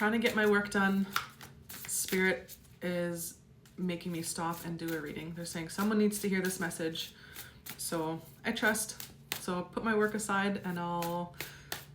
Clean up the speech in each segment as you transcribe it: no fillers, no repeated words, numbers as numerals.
trying to get my work done. Spirit is making me stop and do a reading. They're saying someone needs to hear this message. So I trust. So I'll put my work aside and I'll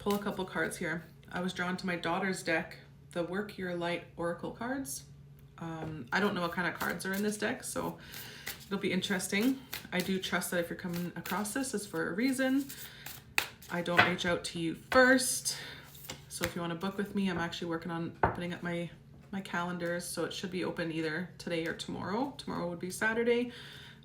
pull a couple cards here. I was drawn to my daughter's deck, the Work Your Light Oracle cards. I don't know what kind of cards are in this deck, so it'll be interesting. I do trust that if you're coming across this, it's for a reason. I don't reach out to you first. So if you want to book with me, I'm actually working on opening up my calendars, so it should be open either today or tomorrow. Tomorrow would be Saturday.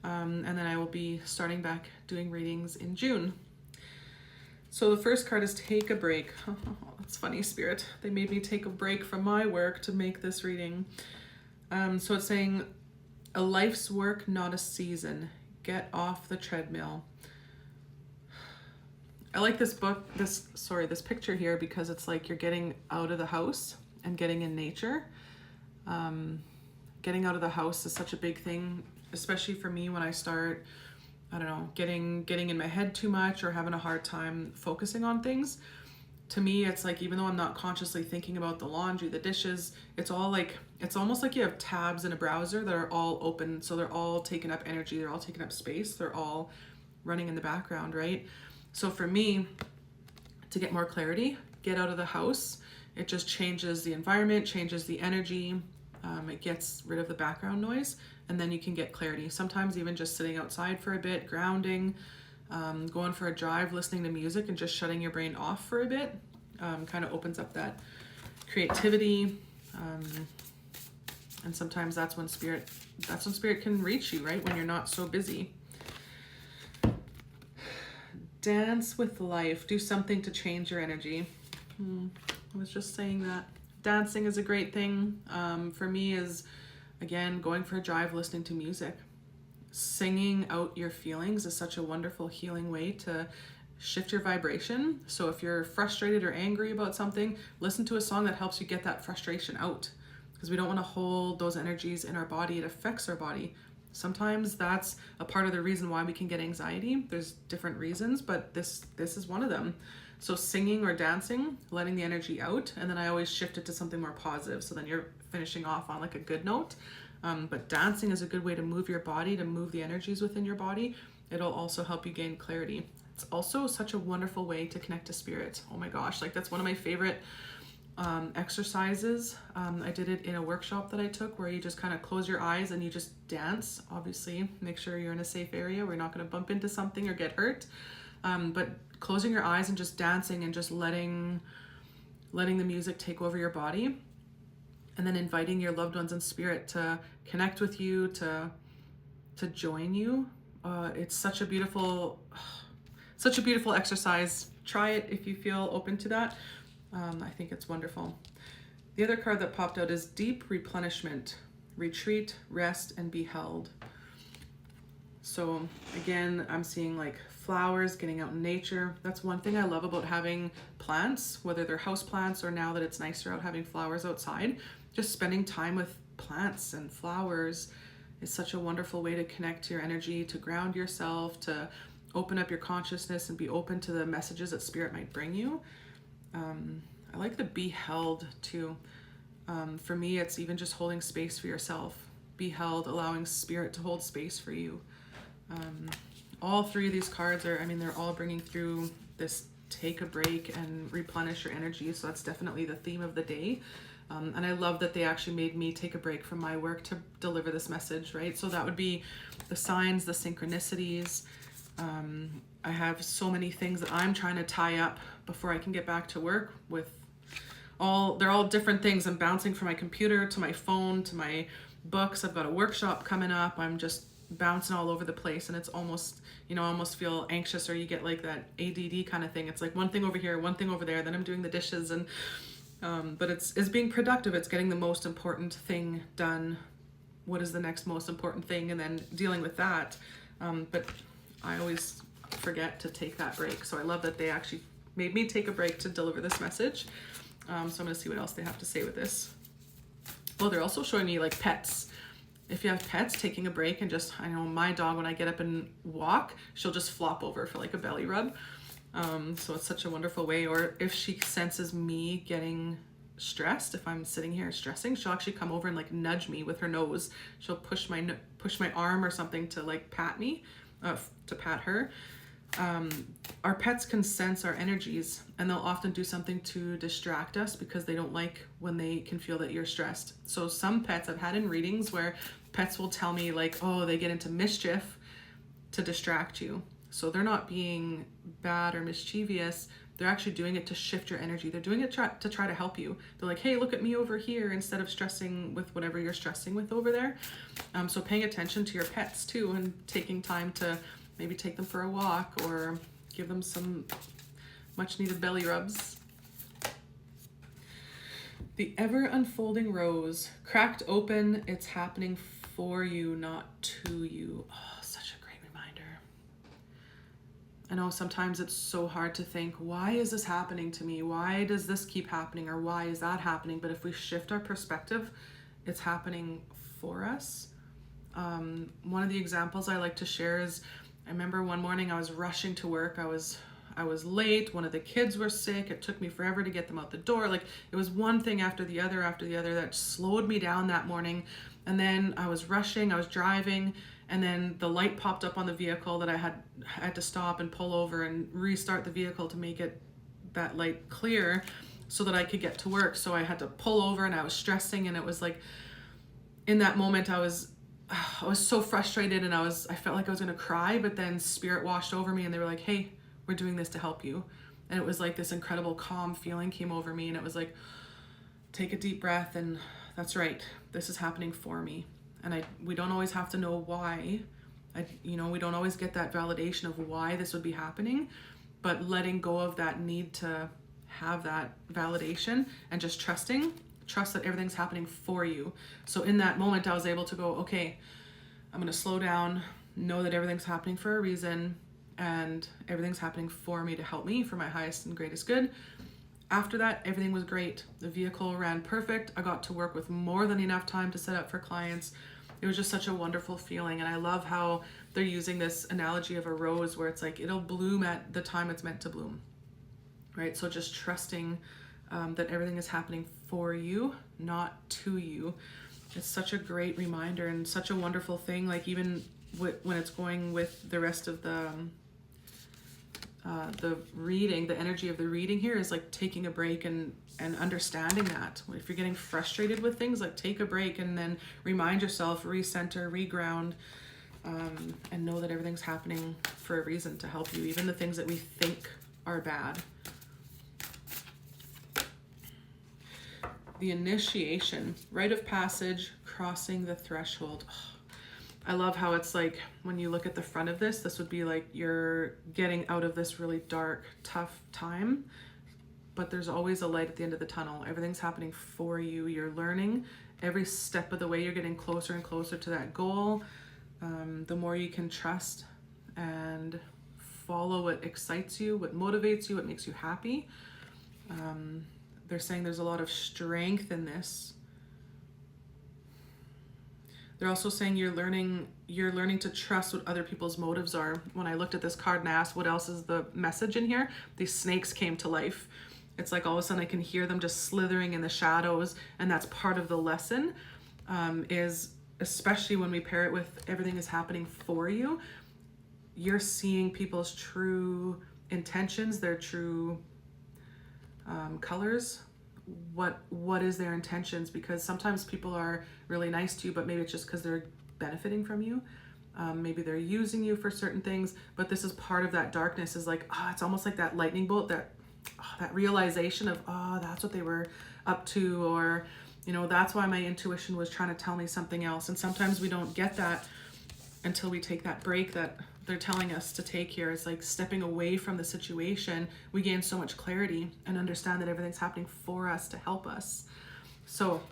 And then I will be starting back doing readings in June. So the first card is Take a Break. Oh, that's funny, Spirit. They made me take a break from my work to make this reading. So it's saying, a life's work, not a season. Get off the treadmill. I like this this picture here because it's like you're getting out of the house and getting in nature. Getting out of the house is such a big thing, especially for me when I start, I don't know, getting in my head too much or having a hard time focusing on things. To me, it's like, even though I'm not consciously thinking about the laundry, the dishes, it's all like, it's almost like you have tabs in a browser that are all open. So they're all taking up energy. They're all taking up space. They're all running in the background, right? So for me, to get more clarity, get out of the house. It just changes the environment, changes the energy. It gets rid of the background noise, and then you can get clarity. Sometimes even just sitting outside for a bit, grounding, going for a drive, listening to music and just shutting your brain off for a bit, kind of opens up that creativity. And sometimes that's when spirit can reach you, right? When you're not so busy. Dance with life. Do something to change your energy. I was just saying that. Dancing is a great thing. For me is, again, going for a drive, listening to music. Singing out your feelings is such a wonderful healing way to shift your vibration. So if you're frustrated or angry about something, listen to a song that helps you get that frustration out, because we don't want to hold those energies in our body. It affects our body. Sometimes that's a part of the reason why we can get anxiety. There's different reasons, but this is one of them. So singing or dancing, letting the energy out, and then I always shift it to something more positive. So then you're finishing off on like a good note. But dancing is a good way to move your body, to move the energies within your body. It'll also help you gain clarity. It's also such a wonderful way to connect to spirit. Oh my gosh, like that's one of my favorite exercises. I did it in a workshop that I took where you just kind of close your eyes and you just dance. Obviously, make sure you're in a safe area where you're not going to bump into something or get hurt. But closing your eyes and just dancing and just letting the music take over your body, and then inviting your loved ones in spirit to connect with you, to join you. It's such a beautiful exercise. Try it if you feel open to that. I think it's wonderful. The other card that popped out is Deep Replenishment. Retreat, rest, and be held. So again, I'm seeing like flowers, getting out in nature. That's one thing I love about having plants, whether they're house plants or now that it's nicer out having flowers outside. Just spending time with plants and flowers is such a wonderful way to connect to your energy, to ground yourself, to open up your consciousness and be open to the messages that spirit might bring you. I like the be held too. For me, it's even just holding space for yourself. Be held, allowing spirit to hold space for you. All three of these cards are, they're all bringing through this take a break and replenish your energy. So that's definitely the theme of the day. And I love that they actually made me take a break from my work to deliver this message, right? So that would be the signs, the synchronicities. I have so many things that I'm trying to tie up before I can get back to work with they're all different things. I'm bouncing from my computer to my phone to my books. I've got a workshop coming up. I'm just bouncing all over the place, and it's almost, I almost feel anxious, or you get like that ADD kind of thing. It's like one thing over here, one thing over there, then I'm doing the dishes, and but it's being productive. It's getting the most important thing done. What is the next most important thing, and then dealing with that. But I always forget to take that break. So I love that they actually made me take a break to deliver this message. So I'm going to see what else they have to say with this. Oh, they're also showing me like pets. If you have pets, taking a break and just, I know my dog, when I get up and walk, she'll just flop over for like a belly rub. So it's such a wonderful way. Or if she senses me getting stressed, if I'm sitting here stressing, she'll actually come over and like nudge me with her nose. She'll push my arm or something to like pat me, to pat her. Our pets can sense our energies, and they'll often do something to distract us because they don't like when they can feel that you're stressed. So some pets I've had in readings where pets will tell me like, oh, they get into mischief to distract you. So they're not being bad or mischievous. They're actually doing it to shift your energy. They're doing it to try to help you. They're like, hey, look at me over here, instead of stressing with whatever you're stressing with over there. So paying attention to your pets too, and taking time to maybe take them for a walk or give them some much needed belly rubs. The ever unfolding rose, cracked open, it's happening for you, not to you. Oh, such a great reminder. I know sometimes it's so hard to think, why is this happening to me? Why does this keep happening? Or why is that happening? But if we shift our perspective, it's happening for us. One of the examples I like to share is, I remember one morning I was rushing to work. I was late. One of the kids were sick. It took me forever to get them out the door. Like, it was one thing after the other that slowed me down that morning. And then I was rushing, I was driving, and then the light popped up on the vehicle that I had to stop and pull over and restart the vehicle to make that light clear so that I could get to work. So I had to pull over, and I was stressing, and it was like, in that moment I was so frustrated, and I felt like I was gonna cry, but then spirit washed over me and they were like, hey, we're doing this to help you. And it was like this incredible calm feeling came over me, and it was like, take a deep breath, and that's right, this is happening for me. And we don't always have to know why. We don't always get that validation of why this would be happening, but letting go of that need to have that validation and just trust that everything's happening for you. So in that moment, I was able to go, okay, I'm going to slow down, know that everything's happening for a reason, and everything's happening for me to help me for my highest and greatest good. After that, everything was great. The vehicle ran perfect. I got to work with more than enough time to set up for clients. It was just such a wonderful feeling. And I love how they're using this analogy of a rose where it's like, it'll bloom at the time it's meant to bloom, right? So just trusting that everything is happening for you, not to you. It's such a great reminder and such a wonderful thing. Like, even when it's going with the rest of the reading, the energy of the reading here is like taking a break and understanding that. If you're getting frustrated with things, like, take a break and then remind yourself, recenter, reground, and know that everything's happening for a reason to help you, even the things that we think are bad. The initiation, rite of passage, crossing the threshold. I love how it's like, when you look at the front of this would be like you're getting out of this really dark, tough time, but there's always a light at the end of the tunnel. Everything's happening for you. You're learning every step of the way. You're getting closer and closer to that goal. The more you can trust and follow what excites you, what motivates you, what makes you happy. They're saying there's a lot of strength in this. They're also saying you're learning to trust what other people's motives are. When I looked at this card and I asked what else is the message in here, these snakes came to life. It's like all of a sudden I can hear them just slithering in the shadows, and that's part of the lesson, is especially when we pair it with everything is happening for you, you're seeing people's true intentions, their true colors. What is their intentions? Because sometimes people are really nice to you, but maybe it's just because they're benefiting from you. Maybe they're using you for certain things, but this is part of that darkness, is like, it's almost like that lightning bolt, that realization of, that's what they were up to, or, that's why my intuition was trying to tell me something else. And sometimes we don't get that until we take that break that they're telling us to take here. It's like stepping away from the situation. We gain so much clarity and understand that everything's happening for us to help us. So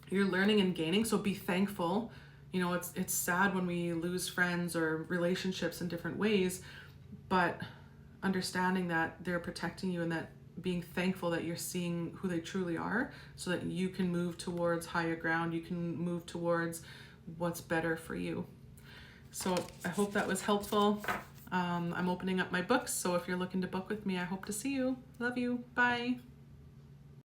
you're learning and gaining. So be thankful. It's sad when we lose friends or relationships in different ways, but understanding that they're protecting you, and that being thankful that you're seeing who they truly are, so that you can move towards higher ground. You can move towards what's better for you. So I hope that was helpful. I'm opening up my books, so if you're looking to book with me, I hope to see you. Love you. Bye.